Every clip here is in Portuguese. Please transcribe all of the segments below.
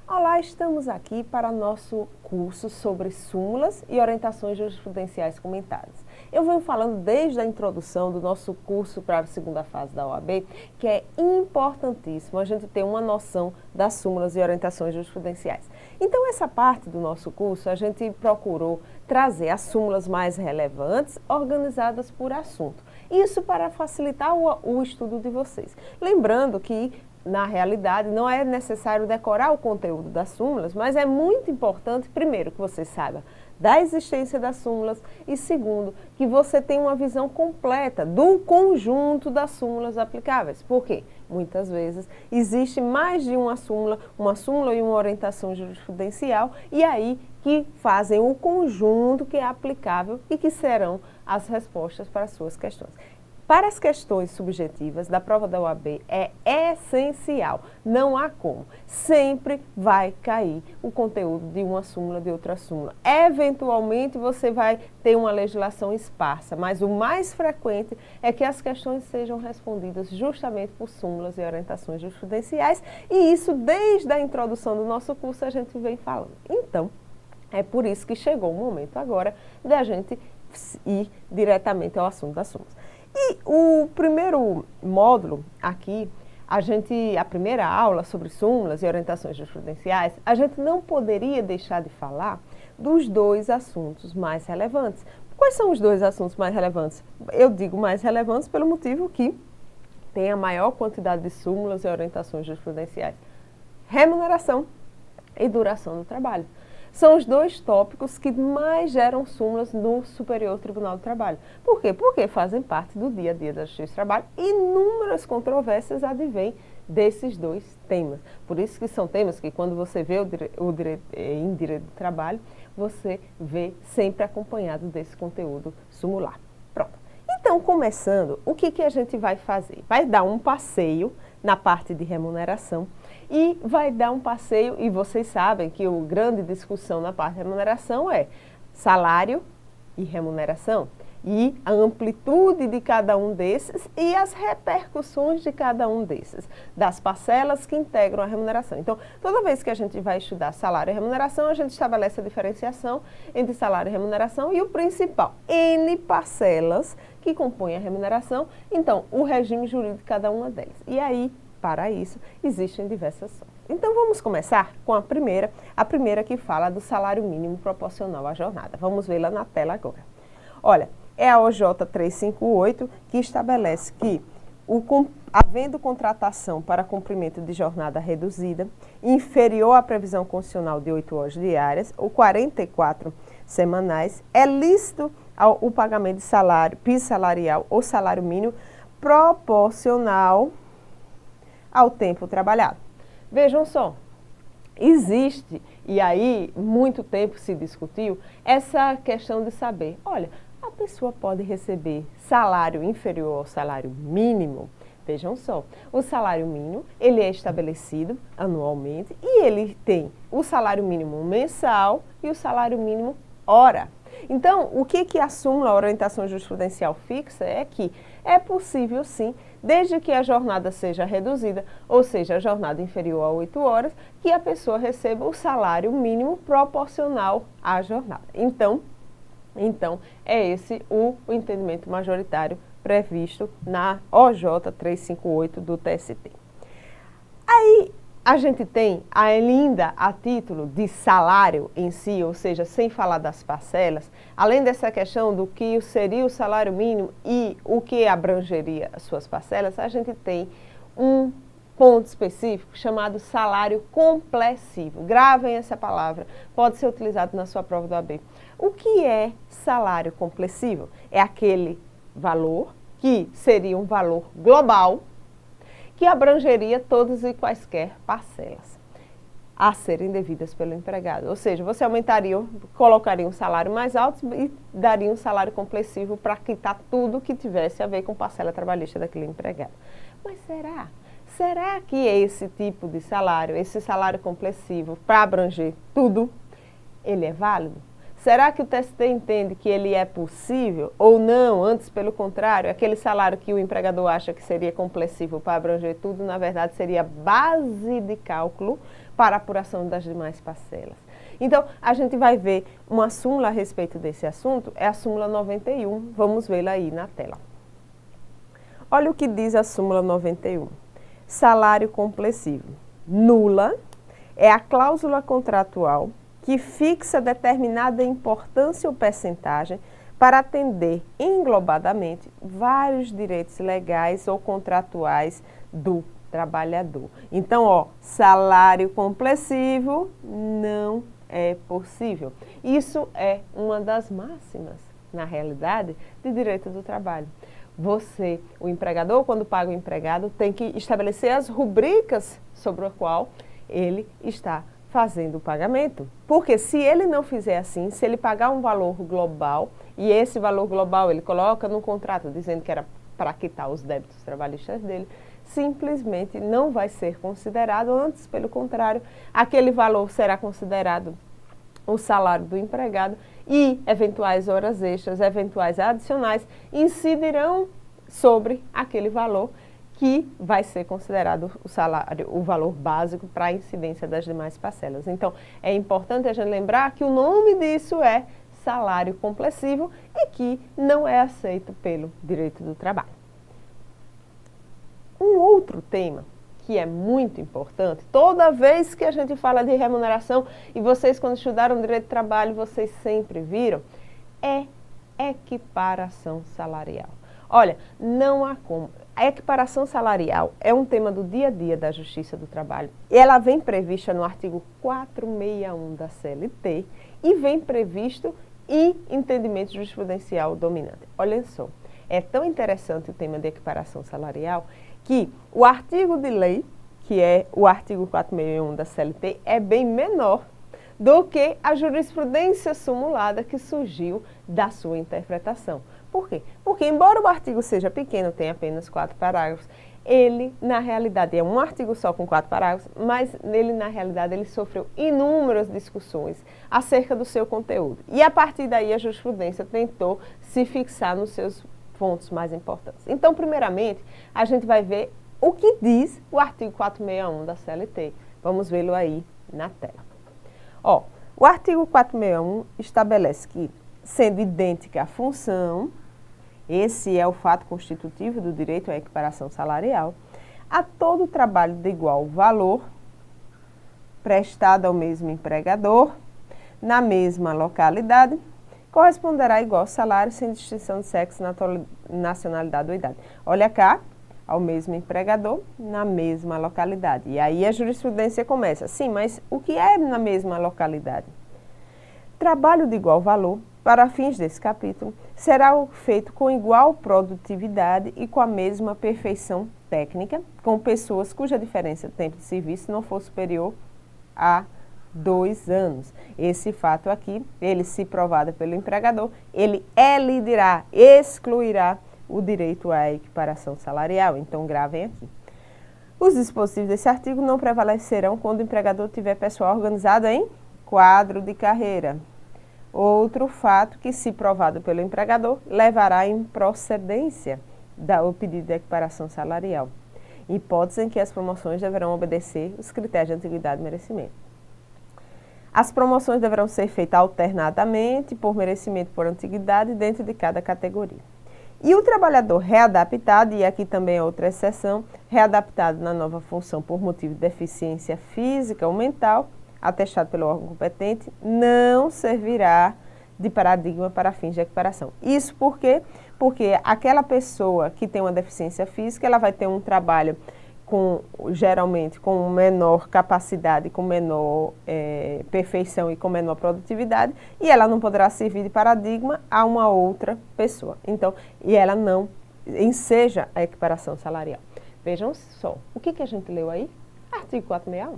Olá, estamos aqui para nosso curso sobre súmulas e orientações jurisprudenciais comentadas. Eu venho falando desde a introdução do nosso curso para a segunda fase da OAB, que é importantíssimo a gente ter uma noção das súmulas e orientações jurisprudenciais. Então, essa parte do nosso curso, a gente procurou trazer as súmulas mais relevantes, organizadas por assunto. Isso para facilitar o estudo de vocês. Lembrando que na realidade, não é necessário decorar o conteúdo das súmulas, mas é muito importante, primeiro, que você saiba da existência das súmulas e, segundo, que você tenha uma visão completa do conjunto das súmulas aplicáveis. Por quê? Muitas vezes existe mais de uma súmula e uma orientação jurisprudencial, e aí que fazem o conjunto que é aplicável e que serão as respostas para as suas questões. Para as questões subjetivas da prova da OAB é essencial, não há como. Sempre vai cair o conteúdo de uma súmula, de outra súmula. Eventualmente você vai ter uma legislação esparsa, mas o mais frequente é que as questões sejam respondidas justamente por súmulas e orientações jurisprudenciais, e isso desde a introdução do nosso curso a gente vem falando. Então, é por isso que chegou o momento agora da gente ir diretamente ao assunto das súmulas. E o primeiro módulo aqui, a primeira aula sobre súmulas e orientações jurisprudenciais, a gente não poderia deixar de falar dos dois assuntos mais relevantes. Quais são os dois assuntos mais relevantes? Eu digo mais relevantes pelo motivo que tem a maior quantidade de súmulas e orientações jurisprudenciais. Remuneração e duração do trabalho. São os dois tópicos que mais geram súmulas no Superior Tribunal do Trabalho. Por quê? Porque fazem parte do dia a dia da Justiça do Trabalho e inúmeras controvérsias advêm desses dois temas. Por isso que são temas que, quando você vê em direito do trabalho, você vê sempre acompanhado desse conteúdo sumular. Pronto. Então, começando, o que a gente vai fazer? Vai dar um passeio na parte de remuneração e vai dar um passeio, e vocês sabem que a grande discussão na parte de remuneração é salário e remuneração, e a amplitude de cada um desses e as repercussões de cada um desses, das parcelas que integram a remuneração. Então, toda vez que a gente vai estudar salário e remuneração, a gente estabelece a diferenciação entre salário e remuneração e o principal, N parcelas que compõem a remuneração, então, o regime jurídico de cada uma delas. E aí, para isso, existem diversas formas. Então, vamos começar com a primeira que fala do salário mínimo proporcional à jornada. Vamos vê-la na tela agora. Olha, é a OJ 358 que estabelece que, havendo contratação para cumprimento de jornada reduzida, inferior à previsão constitucional de 8 horas diárias ou 44 semanais, é lícito o pagamento de salário, piso salarial ou salário mínimo proporcional ao tempo trabalhado. Vejam só, existe, e aí muito tempo se discutiu, essa questão de saber, olha, a pessoa pode receber salário inferior ao salário mínimo. Vejam só, o salário mínimo, ele é estabelecido anualmente e ele tem o salário mínimo mensal e o salário mínimo hora. Então, o que a súmula, a orientação jurisprudencial fixa é que é possível sim, desde que a jornada seja reduzida, ou seja, a jornada inferior a 8 horas, que a pessoa receba o salário mínimo proporcional à jornada. Então é esse o entendimento majoritário previsto na OJ 358 do TST. Aí a gente tem ainda a título de salário em si, ou seja, sem falar das parcelas, além dessa questão do que seria o salário mínimo e o que abrangeria as suas parcelas, a gente tem um ponto específico chamado salário complessivo. Gravem essa palavra, pode ser utilizado na sua prova do AB. O que é salário complessivo? É aquele valor que seria um valor global, que abrangeria todas e quaisquer parcelas a serem devidas pelo empregado. Ou seja, você colocaria um salário mais alto e daria um salário complessivo para quitar tudo que tivesse a ver com parcela trabalhista daquele empregado. Mas será? será que esse tipo de salário, esse salário complessivo, para abranger tudo, ele é válido? Será que o TST entende que ele é possível ou não? Antes, pelo contrário, aquele salário que o empregador acha que seria complessivo para abranger tudo, na verdade, seria base de cálculo para a apuração das demais parcelas. Então, a gente vai ver uma súmula a respeito desse assunto, é a súmula 91, vamos vê-la aí na tela. Olha o que diz a súmula 91. Salário complessivo. Nula é a cláusula contratual que fixa determinada importância ou percentagem para atender englobadamente vários direitos legais ou contratuais do trabalhador. Então, ó, salário complessivo não é possível. Isso é uma das máximas, na realidade, de direito do trabalho. Você, o empregador, quando paga o empregado, tem que estabelecer as rubricas sobre a qual ele está fazendo o pagamento. Porque se ele não fizer assim, se ele pagar um valor global, e esse valor global ele coloca no contrato dizendo que era para quitar os débitos trabalhistas dele, simplesmente não vai ser considerado, antes, pelo contrário, aquele valor será considerado o salário do empregado e eventuais horas extras, eventuais adicionais, incidirão sobre aquele valor que vai ser considerado o salário, o valor básico para a incidência das demais parcelas. Então, é importante a gente lembrar que o nome disso é salário complessivo e que não é aceito pelo direito do trabalho. Um outro tema que é muito importante, toda vez que a gente fala de remuneração, e vocês quando estudaram direito do trabalho, vocês sempre viram, é equiparação salarial. Olha, não há como. A equiparação salarial é um tema do dia a dia da Justiça do Trabalho. Ela vem prevista no artigo 461 da CLT e vem previsto em entendimento jurisprudencial dominante. Olha só, é tão interessante o tema de equiparação salarial que o artigo de lei, que é o artigo 461 da CLT, é bem menor do que a jurisprudência sumulada que surgiu da sua interpretação. Por quê? Porque, embora o artigo seja pequeno, tenha apenas 4 parágrafos, ele, na realidade, é um artigo só com 4 parágrafos, mas ele, na realidade, ele sofreu inúmeras discussões acerca do seu conteúdo. E, a partir daí, a jurisprudência tentou se fixar nos seus pontos mais importantes. Então, primeiramente, a gente vai ver o que diz o artigo 461 da CLT. Vamos vê-lo aí na tela. Ó, o artigo 461 estabelece que, sendo idêntica a função, esse é o fato constitutivo do direito à equiparação salarial, a todo trabalho de igual valor prestado ao mesmo empregador, na mesma localidade, corresponderá igual salário sem distinção de sexo, nacionalidade ou idade. Olha cá, ao mesmo empregador, na mesma localidade. E aí a jurisprudência começa. Sim, mas o que é na mesma localidade? Trabalho de igual valor, para fins desse capítulo, será feito com igual produtividade e com a mesma perfeição técnica, com pessoas cuja diferença de tempo de serviço não for superior a 2 anos. Esse fato aqui, ele se provado pelo empregador, ele elidirá, excluirá o direito à equiparação salarial. Então, gravem aqui. Os dispositivos desse artigo não prevalecerão quando o empregador tiver pessoal organizado em quadro de carreira. Outro fato que, se provado pelo empregador, levará à improcedência do pedido de equiparação salarial. Hipótese em que as promoções deverão obedecer os critérios de antiguidade e merecimento. As promoções deverão ser feitas alternadamente, por merecimento e por antiguidade, dentro de cada categoria. E o trabalhador readaptado, e aqui também é outra exceção, readaptado na nova função por motivo de deficiência física ou mental, atestado pelo órgão competente, não servirá de paradigma para fins de equiparação. Isso por quê? Porque aquela pessoa que tem uma deficiência física, ela vai ter um trabalho geralmente com menor capacidade, com menor perfeição e com menor produtividade, e ela não poderá servir de paradigma a uma outra pessoa. Então, e ela não enseja a equiparação salarial. Vejam só, o que a gente leu aí? Artigo 461.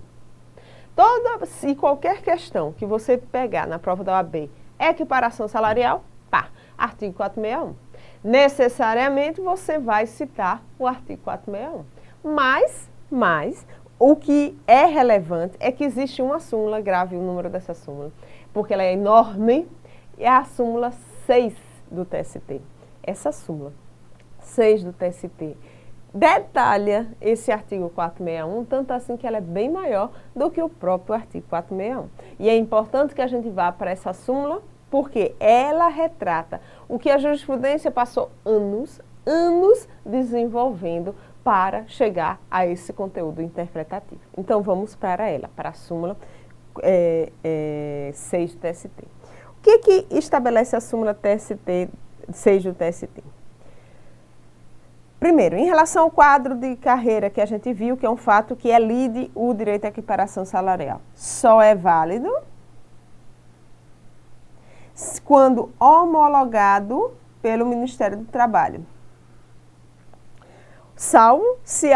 Se qualquer questão que você pegar na prova da OAB é equiparação salarial, pá, artigo 461. Necessariamente você vai citar o artigo 461. Mas Mas o que é relevante é que existe uma súmula, grave o número dessa súmula, porque ela é enorme, é a súmula 6 do TST. Essa súmula 6 do TST detalha esse artigo 461, tanto assim que ela é bem maior do que o próprio artigo 461. E é importante que a gente vá para essa súmula, porque ela retrata o que a jurisprudência passou anos desenvolvendo para chegar a esse conteúdo interpretativo. Então vamos para ela, para a súmula 6 do TST. O que estabelece a súmula 6 do TST? Primeiro, em relação ao quadro de carreira que a gente viu, que é um fato que elide o direito à equiparação salarial. Só é válido quando homologado pelo Ministério do Trabalho. Salvo se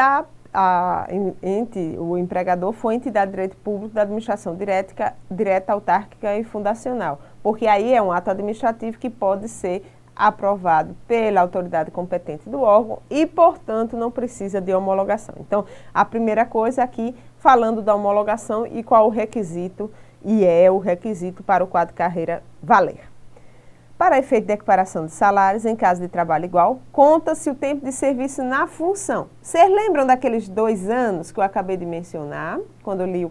o empregador for entidade de direito público da administração direta, autárquica e fundacional, porque aí é um ato administrativo que pode ser aprovado pela autoridade competente do órgão e, portanto, não precisa de homologação. Então, a primeira coisa aqui, falando da homologação e qual o requisito, e é o requisito para o quadro de carreira valer. Para efeito de equiparação de salários, em caso de trabalho igual, conta-se o tempo de serviço na função. Vocês lembram daqueles 2 anos que eu acabei de mencionar, quando eu li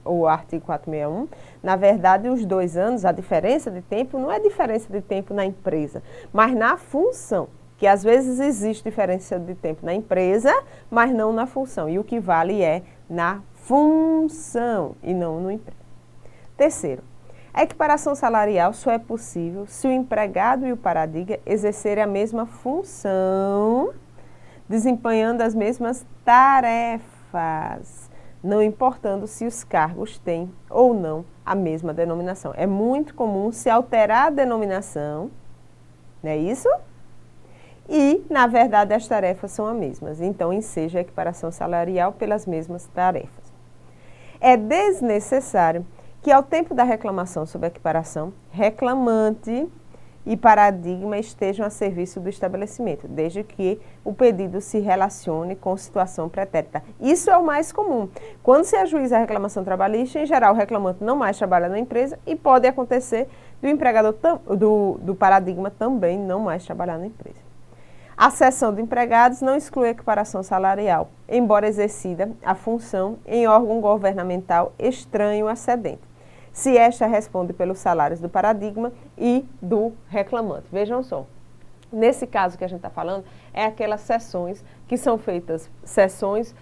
o artigo 461? Na verdade, os 2 anos, a diferença de tempo não é diferença de tempo na empresa, mas na função, que às vezes existe diferença de tempo na empresa, mas não na função. E o que vale é na função e não no emprego. Terceiro, a equiparação salarial só é possível se o empregado e o paradigma exercerem a mesma função, desempenhando as mesmas tarefas, não importando se os cargos têm ou não a mesma denominação. É muito comum se alterar a denominação, não é isso? E, na verdade, as tarefas são as mesmas. Então, enseja a equiparação salarial pelas mesmas tarefas. É desnecessário que ao tempo da reclamação sobre a equiparação, reclamante e paradigma estejam a serviço do estabelecimento, desde que o pedido se relacione com situação pretérita. Isso é o mais comum. Quando se ajuiza a reclamação trabalhista, em geral o reclamante não mais trabalha na empresa e pode acontecer do empregador do paradigma também não mais trabalhar na empresa. A cessão de empregados não exclui a equiparação salarial, embora exercida a função em órgão governamental estranho a cedente, se esta responde pelos salários do paradigma e do reclamante. Vejam só, nesse caso que a gente está falando, é aquelas cessões que são feitas, cessões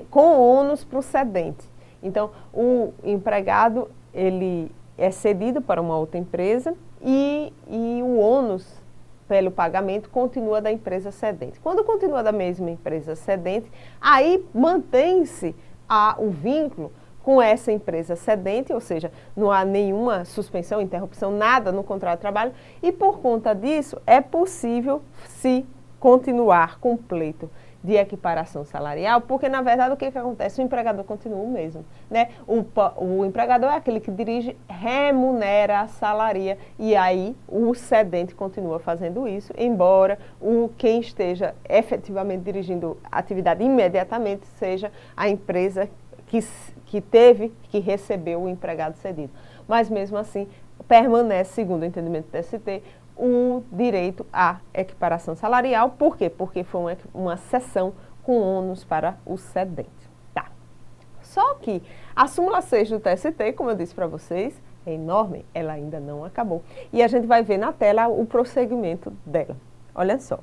com ônus para o cedente. Então, o empregado, ele é cedido para uma outra empresa e o ônus pelo pagamento continua da empresa cedente. Quando continua da mesma empresa cedente, aí mantém-se o vínculo com essa empresa cedente, ou seja, não há nenhuma suspensão, interrupção, nada no contrato de trabalho, e por conta disso é possível se continuar com pleito de equiparação salarial, porque na verdade o que acontece? O empregador continua o mesmo, né? O empregador é aquele que dirige, remunera, salaria, e aí o cedente continua fazendo isso, embora quem esteja efetivamente dirigindo a atividade imediatamente seja a empresa que recebeu o empregado cedido. Mas mesmo assim, permanece, segundo o entendimento do TST, o direito à equiparação salarial. Por quê? Porque foi uma cessão com ônus para o cedente. Tá. Só que a súmula 6 do TST, como eu disse para vocês, é enorme, ela ainda não acabou. E a gente vai ver na tela o prosseguimento dela. Olha só.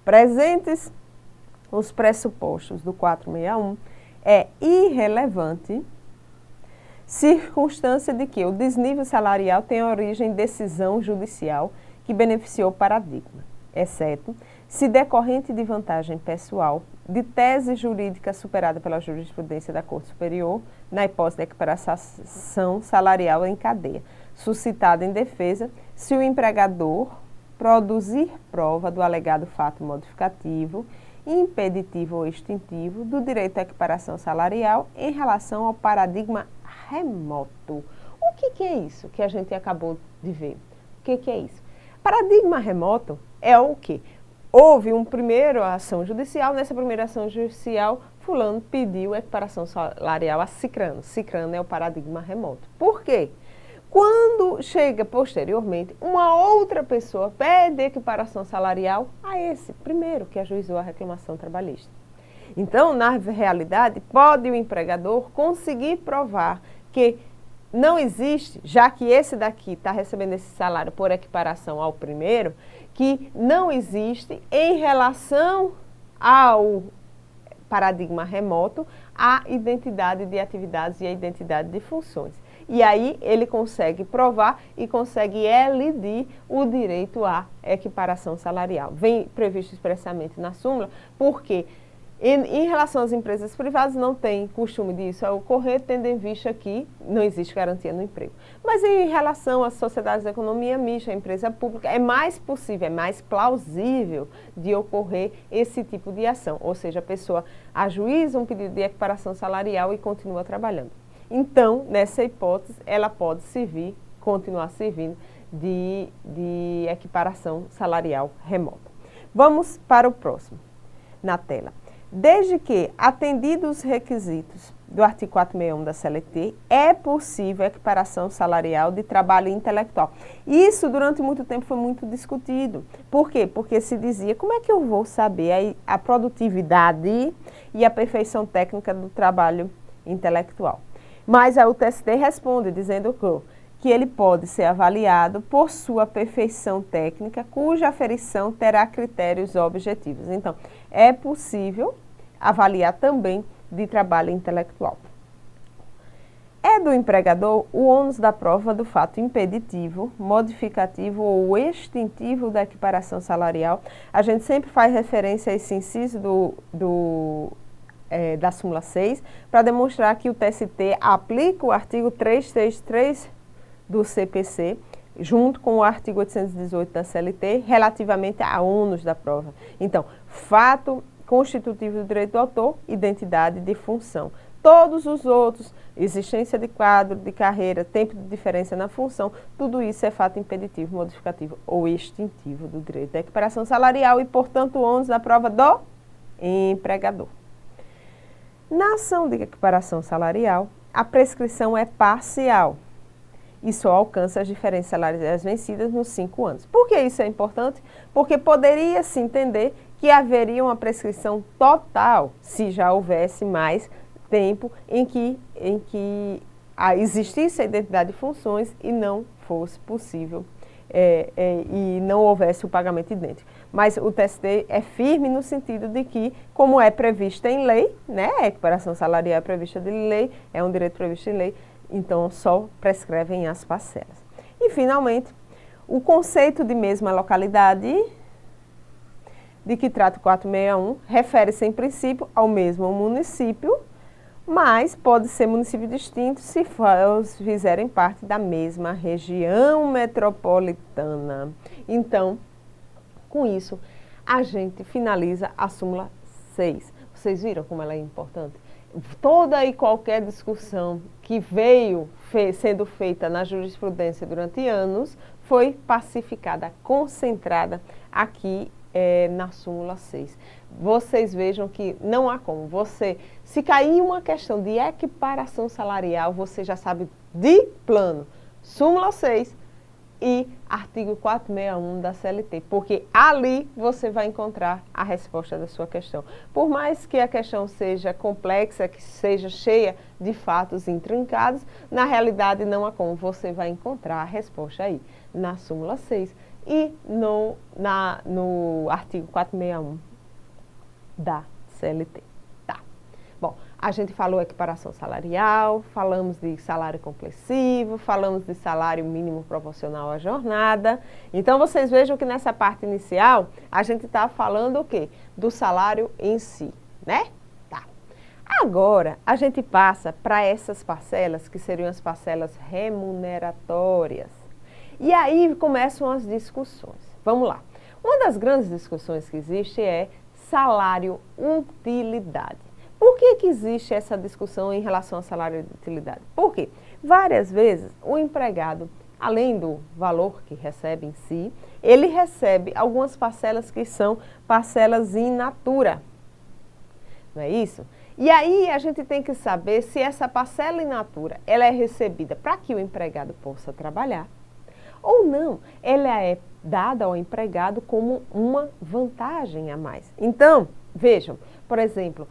Presentes os pressupostos do 461, é irrelevante circunstância de que o desnível salarial tem origem em decisão judicial que beneficiou o paradigma, exceto se decorrente de vantagem pessoal, de tese jurídica superada pela jurisprudência da Corte Superior, na hipótese de equiparação salarial em cadeia, suscitada em defesa, se o empregador produzir prova do alegado fato modificativo, impeditivo ou extintivo do direito à equiparação salarial em relação ao paradigma remoto. O que é isso que a gente acabou de ver? O que é isso? Paradigma remoto é o quê? houve uma primeira ação judicial. Nessa primeira ação judicial, fulano pediu equiparação salarial a cicrano. Cicrano é o paradigma remoto. Por quê? Quando chega posteriormente, uma outra pessoa pede equiparação salarial a esse primeiro que ajuizou a reclamação trabalhista. Então, na realidade, pode o empregador conseguir provar que não existe, já que esse daqui está recebendo esse salário por equiparação ao primeiro, que não existe em relação ao paradigma remoto a identidade de atividades e a identidade de funções. E aí ele consegue provar e consegue elidir o direito à equiparação salarial. Vem previsto expressamente na súmula, porque em relação às empresas privadas não tem costume disso ocorrer, tendo em vista que não existe garantia no emprego. Mas em relação às sociedades de economia mista, a empresa pública, é mais possível, é mais plausível de ocorrer esse tipo de ação. Ou seja, a pessoa ajuiza um pedido de equiparação salarial e continua trabalhando. Então, nessa hipótese, ela pode continuar servindo de equiparação salarial remota. Vamos para o próximo, na tela. Desde que, atendidos os requisitos do artigo 461 da CLT, é possível a equiparação salarial de trabalho intelectual. Isso, durante muito tempo, foi muito discutido. Por quê? Porque se dizia, como é que eu vou saber a produtividade e a perfeição técnica do trabalho intelectual? Mas a UTST responde, dizendo que ele pode ser avaliado por sua perfeição técnica, cuja aferição terá critérios objetivos. Então, é possível avaliar também de trabalho intelectual. É do empregador o ônus da prova do fato impeditivo, modificativo ou extintivo da equiparação salarial. A gente sempre faz referência a esse inciso da súmula 6, para demonstrar que o TST aplica o artigo 333 do CPC, junto com o artigo 818 da CLT, relativamente a ônus da prova. Então, fato constitutivo do direito do autor, identidade de função. Todos os outros, existência de quadro, de carreira, tempo de diferença na função, tudo isso é fato impeditivo, modificativo ou extintivo do direito da equiparação salarial e, portanto, o ônus da prova do empregador. Na ação de equiparação salarial, a prescrição é parcial e só alcança as diferenças salariais vencidas nos 5 anos. Por que isso é importante? Porque poderia se entender que haveria uma prescrição total se já houvesse mais tempo em que existisse a identidade de funções e não fosse possível e não houvesse o pagamento idêntico. Mas o TST é firme no sentido de que, como é prevista em lei, né, a equiparação salarial é prevista de lei, é um direito previsto em lei, então só prescrevem as parcelas. E, finalmente, o conceito de mesma localidade, de que trata o 461, refere-se, em princípio, ao mesmo município, mas pode ser município distinto se fizerem parte da mesma região metropolitana. Então, com isso, a gente finaliza a súmula 6. Vocês viram como ela é importante? Toda e qualquer discussão que veio sendo feita na jurisprudência durante anos foi pacificada, concentrada aqui na súmula 6. Vocês vejam que não há como. Se cair uma questão de equiparação salarial, você já sabe de plano súmula 6 e artigo 461 da CLT, porque ali você vai encontrar a resposta da sua questão. Por mais que a questão seja complexa, que seja cheia de fatos intrincados, na realidade não há como. Você vai encontrar a resposta aí na súmula 6 e no artigo 461 da CLT. Tá. Bom, a gente falou equiparação salarial, falamos de salário complessivo, falamos de salário mínimo proporcional à jornada. Então, vocês vejam que nessa parte inicial, a gente está falando o quê? Do salário em si, né? Tá. Agora, a gente passa para essas parcelas, que seriam as parcelas remuneratórias. E aí começam as discussões. Vamos lá. Uma das grandes discussões que existe é salário-utilidade. Por que existe essa discussão em relação ao salário de utilidade? Porque várias vezes o empregado além do valor que recebe em si, ele recebe algumas parcelas que são parcelas in natura. Não é isso? E aí a gente tem que saber se essa parcela in natura ela é recebida para que o empregado possa trabalhar ou não. Ela é dada ao empregado como uma vantagem a mais. Então, vejam, por exemplo,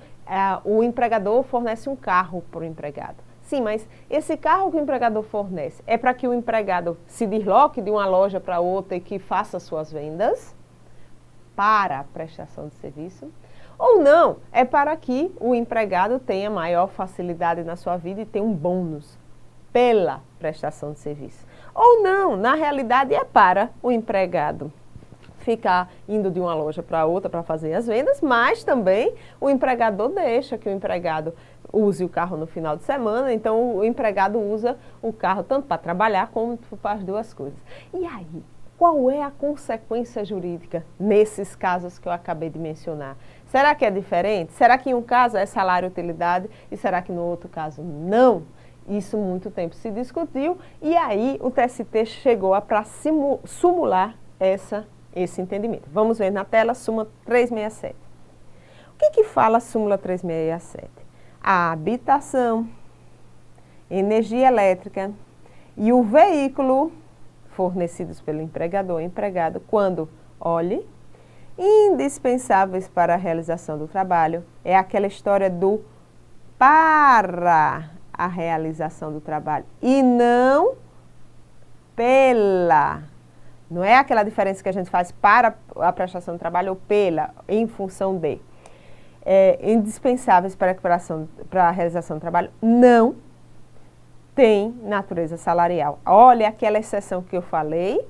o empregador fornece um carro para o empregado. Sim, mas esse carro que o empregador fornece é para que o empregado se desloque de uma loja para outra e que faça suas vendas para a prestação de serviço? Ou não, é para que o empregado tenha maior facilidade na sua vida e tenha um bônus pela prestação de serviço? Ou não, na realidade é para o empregado ficar indo de uma loja para outra para fazer as vendas, mas também o empregador deixa que o empregado use o carro no final de semana, então o empregado usa o carro tanto para trabalhar como para as duas coisas. E aí, qual é a consequência jurídica nesses casos que eu acabei de mencionar? Será que é diferente? Será que em um caso é salário-utilidade e será que no outro caso não? Isso muito tempo se discutiu e aí o TST chegou para sumular esse entendimento. Vamos ver na tela, súmula 367. O que fala a súmula 367? A habitação, energia elétrica e o veículo fornecidos pelo empregador ou empregado, quando, olhe, indispensáveis para a realização do trabalho, é aquela história do para a realização do trabalho e não pela. Não é aquela diferença que a gente faz para a prestação do trabalho ou pela, em função de. Indispensáveis para a realização do trabalho, não tem natureza salarial. Olha aquela exceção que eu falei,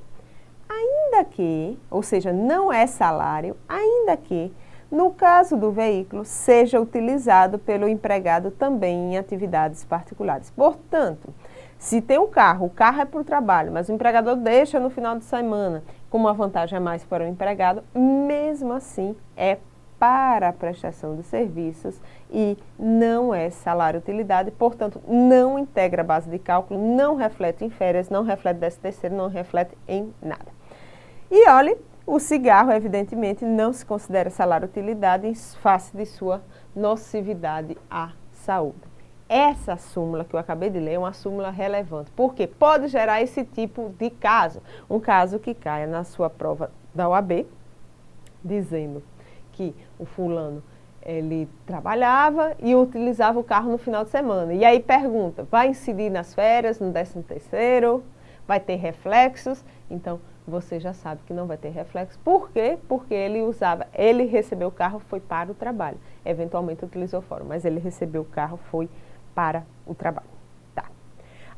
ainda que, ou seja, não é salário, ainda que, no caso do veículo, seja utilizado pelo empregado também em atividades particulares. Portanto, se tem um carro, o carro é para o trabalho, mas o empregador deixa no final de semana como uma vantagem a mais para o empregado, mesmo assim é para a prestação de serviços e não é salário-utilidade, portanto, não integra a base de cálculo, não reflete em férias, não reflete 13º, não reflete em nada. E olhe, o cigarro, evidentemente, não se considera salário-utilidade em face de sua nocividade à saúde. Essa súmula que eu acabei de ler é uma súmula relevante, porque pode gerar esse tipo de caso. Um caso que caia na sua prova da OAB, dizendo que o fulano, ele trabalhava e utilizava o carro no final de semana. E aí pergunta, vai incidir nas férias, no 13º, vai ter reflexos? Então, você já sabe que não vai ter reflexo. Por quê? Porque ele recebeu o carro, foi para o trabalho. Eventualmente utilizou fora, mas ele recebeu o carro, foi para o trabalho. Tá.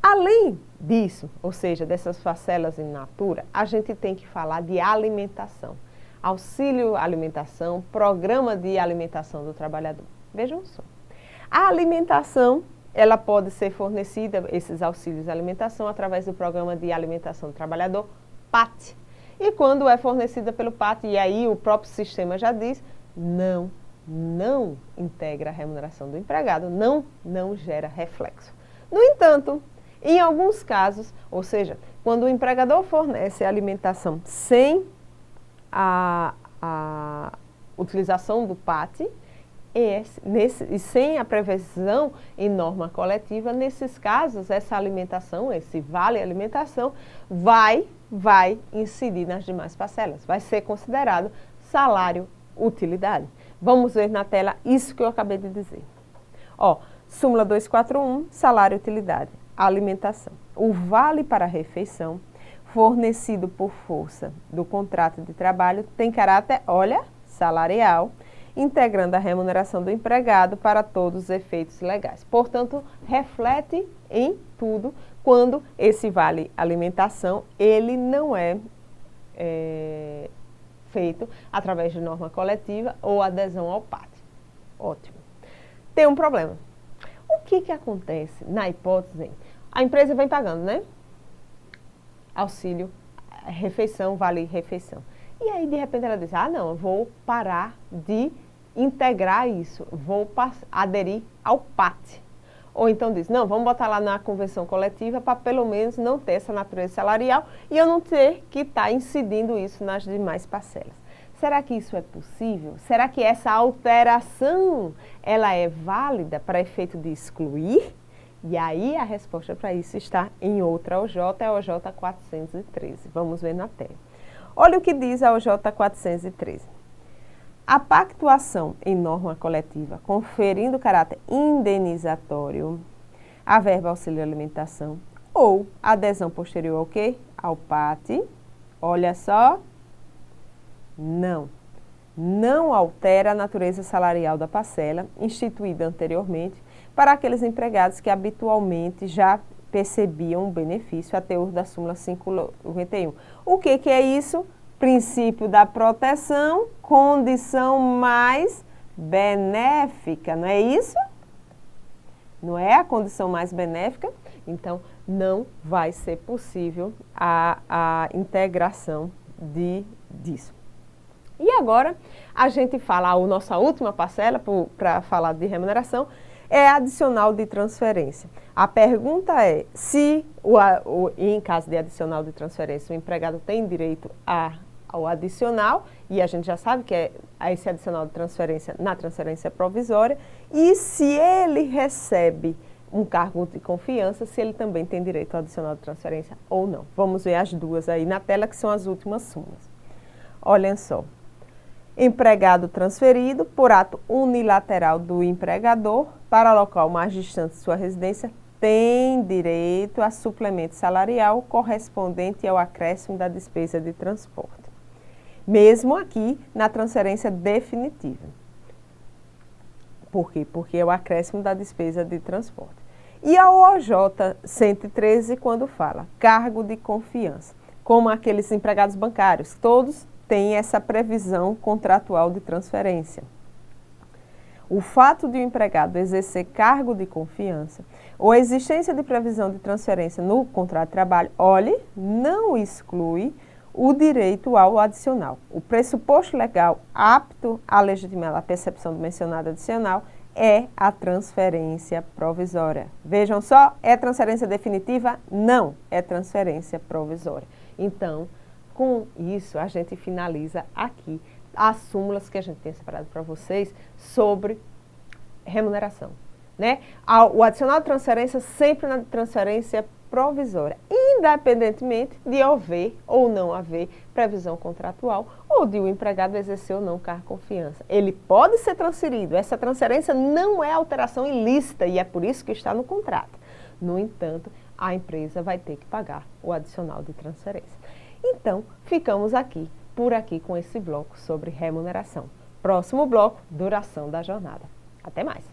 Além disso, ou seja, dessas parcelas in natura, a gente tem que falar de alimentação. Auxílio alimentação, programa de alimentação do trabalhador. Vejam só. A alimentação, ela pode ser fornecida, esses auxílios de alimentação, através do programa de alimentação do trabalhador, PAT. E quando é fornecida pelo PAT, e aí o próprio sistema já diz, não integra a remuneração do empregado, não gera reflexo. No entanto, em alguns casos, ou seja, quando o empregador fornece a alimentação sem a utilização do PAT e sem a previsão em norma coletiva, nesses casos, essa alimentação, esse vale alimentação, vai incidir nas demais parcelas, vai ser considerado salário-utilidade. Vamos ver na tela isso que eu acabei de dizer. Ó, súmula 241, salário-utilidade, alimentação. O vale para a refeição fornecido por força do contrato de trabalho tem caráter, olha, salarial, integrando a remuneração do empregado para todos os efeitos legais. Portanto, reflete em tudo quando esse vale alimentação, ele não é feito através de norma coletiva ou adesão ao PAT. Ótimo. Tem um problema. O que acontece na hipótese? A empresa vem pagando, né? Auxílio, refeição, vale refeição. E aí, de repente, ela diz, não, eu vou parar de integrar isso, vou aderir ao PAT. ou então diz, não, vamos botar lá na convenção coletiva para pelo menos não ter essa natureza salarial e eu não ter que estar incidindo isso nas demais parcelas. Será que isso é possível? Será que essa alteração ela é válida para efeito de excluir? E aí a resposta para isso está em outra OJ, é a OJ 413. Vamos ver na tela. Olha o que diz a OJ 413. A pactuação em norma coletiva conferindo caráter indenizatório à verba auxílio alimentação ou adesão posterior ao quê? Ao PAT. Olha só. Não altera a natureza salarial da parcela instituída anteriormente para aqueles empregados que habitualmente já percebiam o benefício a teor da súmula 591. O que é isso? Princípio da proteção, condição mais benéfica, não é isso? Não é a condição mais benéfica? Então, não vai ser possível a integração disso. E agora, a gente fala, a nossa última parcela para falar de remuneração é adicional de transferência. A pergunta é, se em caso de adicional de transferência, o empregado tem direito ao adicional, e a gente já sabe que é esse adicional de transferência na transferência provisória, e se ele recebe um cargo de confiança, se ele também tem direito ao adicional de transferência ou não. Vamos ver as duas aí na tela, que são as últimas súmulas. Olhem só. Empregado transferido por ato unilateral do empregador para local mais distante de sua residência tem direito a suplemento salarial correspondente ao acréscimo da despesa de transporte. Mesmo aqui na transferência definitiva. Por quê? Porque é o acréscimo da despesa de transporte. E a OJ 113 quando fala cargo de confiança, como aqueles empregados bancários, todos tem essa previsão contratual de transferência. O fato de o empregado exercer cargo de confiança ou a existência de previsão de transferência no contrato de trabalho, olhe, não exclui o direito ao adicional. O pressuposto legal apto a legitimar a percepção do mencionado adicional é a transferência provisória. Vejam só, é transferência definitiva? Não, é transferência provisória. Então, com isso, a gente finaliza aqui as súmulas que a gente tem separado para vocês sobre remuneração, né? O adicional de transferência sempre na transferência provisória, independentemente de haver ou não haver previsão contratual ou de o empregado exercer ou não cargo de confiança. Ele pode ser transferido, essa transferência não é alteração ilícita e é por isso que está no contrato. No entanto, a empresa vai ter que pagar o adicional de transferência. Então, ficamos por aqui com esse bloco sobre remuneração. Próximo bloco, duração da jornada. Até mais!